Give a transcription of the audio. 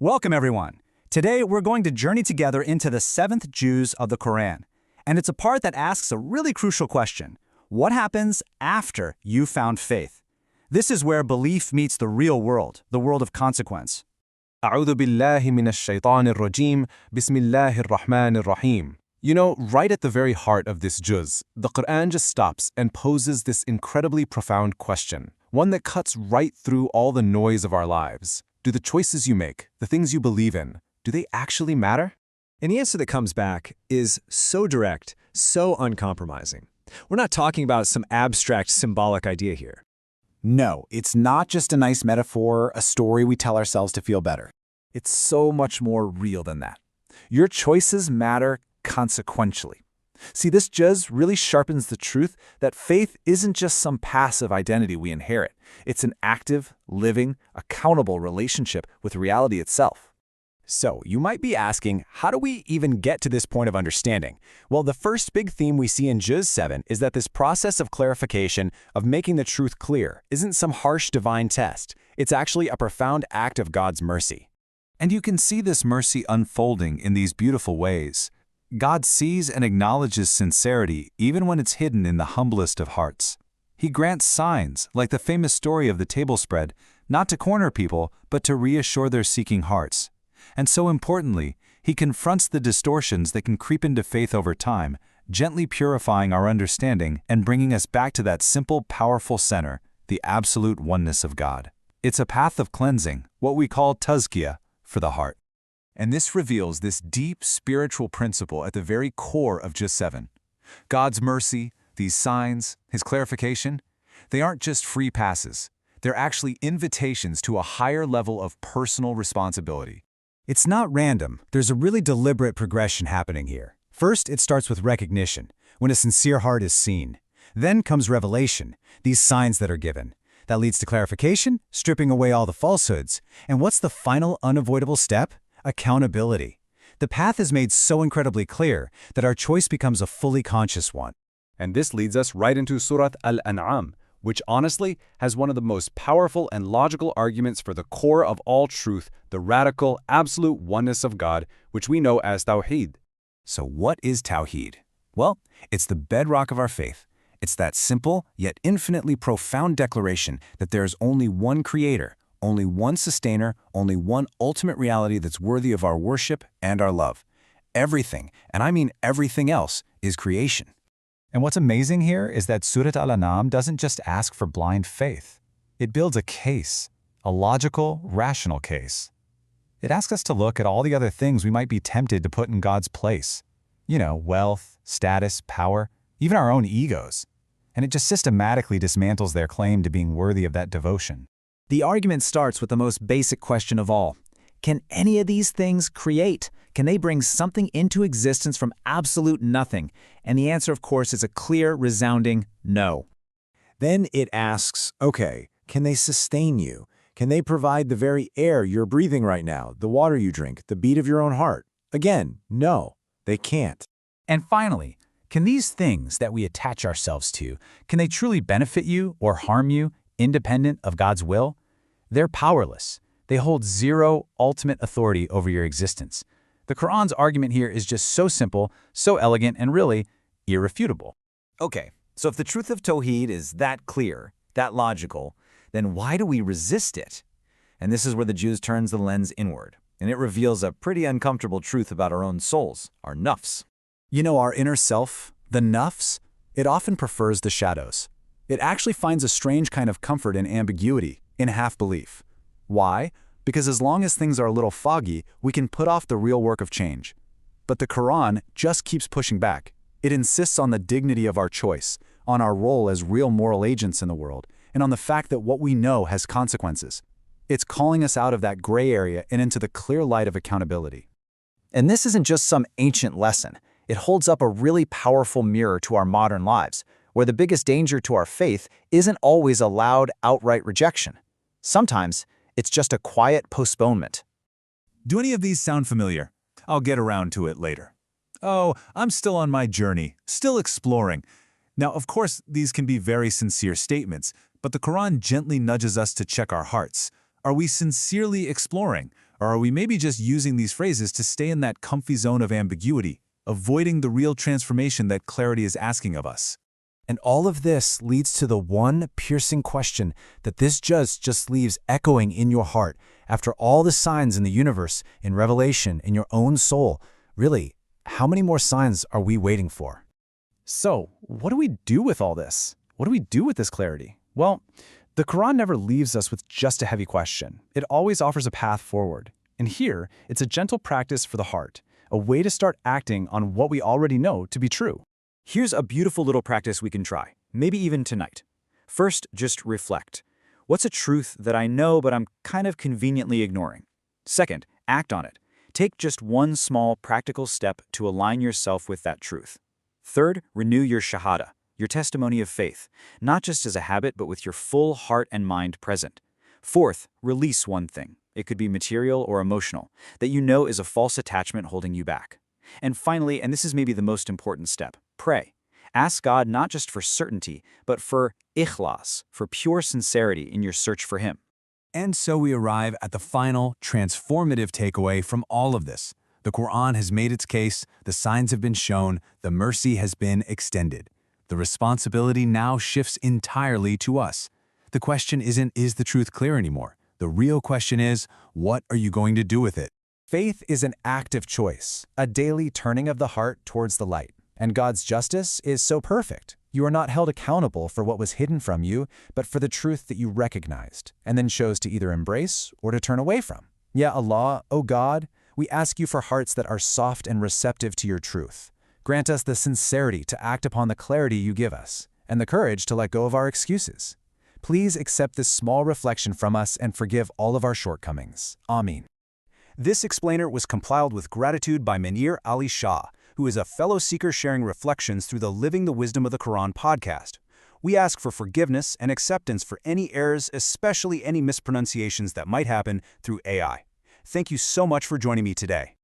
Welcome, everyone. Today, we're going to journey together into the 7th juz of the Qur'an. And it's a part that asks a really crucial question. What happens after you've found faith? This is where belief meets the real world, the world of consequence. أعوذ بالله من الشيطان الرجيم بسم الله الرحمن الرحيم. You know, right at the very heart of this juz, the Qur'an just stops and poses this incredibly profound question, one that cuts right through all the noise of our lives. Do the choices you make, the things you believe in, do they actually matter? And the answer that comes back is so direct, so uncompromising. We're not talking about some abstract symbolic idea here. No, it's not just a nice metaphor, a story we tell ourselves to feel better. It's so much more real than that. Your choices matter consequentially. See, this juz really sharpens the truth that faith isn't just some passive identity we inherit. It's an active, living, accountable relationship with reality itself. So, you might be asking, how do we even get to this point of understanding? Well, the first big theme we see in Juzz 7 is that this process of clarification, of making the truth clear, isn't some harsh divine test. It's actually a profound act of God's mercy. And you can see this mercy unfolding in these beautiful ways. God sees and acknowledges sincerity even when it's hidden in the humblest of hearts. He grants signs, like the famous story of the table spread, not to corner people, but to reassure their seeking hearts. And so importantly, he confronts the distortions that can creep into faith over time, gently purifying our understanding and bringing us back to that simple, powerful center, the absolute oneness of God. It's a path of cleansing, what we call tazkiyah, for the heart. And this reveals this deep spiritual principle at the very core of Juzz 7. God's mercy, these signs, His clarification, they aren't just free passes. They're actually invitations to a higher level of personal responsibility. It's not random. There's a really deliberate progression happening here. First, it starts with recognition, when a sincere heart is seen. Then comes revelation, these signs that are given. That leads to clarification, stripping away all the falsehoods. And what's the final unavoidable step? Accountability. The path is made so incredibly clear that our choice becomes a fully conscious one. And this leads us right into Surah Al-An'am, which honestly has one of the most powerful and logical arguments for the core of all truth, the radical, absolute oneness of God, which we know as Tawheed. So what is Tawheed? Well, it's the bedrock of our faith. It's that simple yet infinitely profound declaration that there is only one Creator, only one Sustainer, only one ultimate reality that's worthy of our worship and our love. Everything, and I mean everything else, is creation. And what's amazing here is that Surah Al-An'am doesn't just ask for blind faith. It builds a case, a logical, rational case. It asks us to look at all the other things we might be tempted to put in God's place. You know, wealth, status, power, even our own egos. And it just systematically dismantles their claim to being worthy of that devotion. The argument starts with the most basic question of all. Can any of these things create? Can they bring something into existence from absolute nothing? And the answer, of course, is a clear, resounding no. Then it asks, okay, can they sustain you? Can they provide the very air you're breathing right now, the water you drink, the beat of your own heart? Again, no, they can't. And finally, can these things that we attach ourselves to, can they truly benefit you or harm you, independent of God's will? They're powerless. They hold zero ultimate authority over your existence. The Qur'an's argument here is just so simple, so elegant, and really irrefutable. Okay, so if the truth of Tawheed is that clear, that logical, then why do we resist it? And this is where the Juz turns the lens inward, and it reveals a pretty uncomfortable truth about our own souls, our nafs. You know, our inner self, the nafs, it often prefers the shadows. It actually finds a strange kind of comfort in ambiguity, in half-belief. Why? Because as long as things are a little foggy, we can put off the real work of change. But the Qur'an just keeps pushing back. It insists on the dignity of our choice, on our role as real moral agents in the world, and on the fact that what we know has consequences. It's calling us out of that gray area and into the clear light of accountability. And this isn't just some ancient lesson. It holds up a really powerful mirror to our modern lives, where the biggest danger to our faith isn't always a loud, outright rejection. Sometimes, it's just a quiet postponement. Do any of these sound familiar? I'll get around to it later. Oh, I'm still on my journey, still exploring. Now, of course, these can be very sincere statements, but the Qur'an gently nudges us to check our hearts. Are we sincerely exploring? Or are we maybe just using these phrases to stay in that comfy zone of ambiguity, avoiding the real transformation that clarity is asking of us? And all of this leads to the one piercing question that this juzz just leaves echoing in your heart. After all the signs in the universe, in Revelation, in your own soul, really, how many more signs are we waiting for? So, what do we do with all this? What do we do with this clarity? Well, the Quran never leaves us with just a heavy question. It always offers a path forward. And here, it's a gentle practice for the heart, a way to start acting on what we already know to be true. Here's a beautiful little practice we can try, maybe even tonight. First, just reflect. What's a truth that I know but I'm kind of conveniently ignoring? Second, act on it. Take just one small practical step to align yourself with that truth. Third, renew your shahada, your testimony of faith, not just as a habit but with your full heart and mind present. Fourth, release one thing. It could be material or emotional, that you know is a false attachment holding you back. And finally, and this is maybe the most important step, pray. Ask God not just for certainty, but for ikhlas, for pure sincerity in your search for Him. And so we arrive at the final, transformative takeaway from all of this. The Quran has made its case, the signs have been shown, the mercy has been extended. The responsibility now shifts entirely to us. The question isn't, is the truth clear anymore? The real question is, what are you going to do with it? Faith is an active choice, a daily turning of the heart towards the light. And God's justice is so perfect. You are not held accountable for what was hidden from you, but for the truth that you recognized, and then chose to either embrace or to turn away from. Ya Allah, O God, we ask you for hearts that are soft and receptive to your truth. Grant us the sincerity to act upon the clarity you give us, and the courage to let go of our excuses. Please accept this small reflection from us and forgive all of our shortcomings. Amin. This explainer was compiled with gratitude by Munir Ali Shah, who is a fellow seeker sharing reflections through the Living the Wisdom of the Qur'an podcast. We ask for forgiveness and acceptance for any errors, especially any mispronunciations that might happen through AI. Thank you so much for joining me today.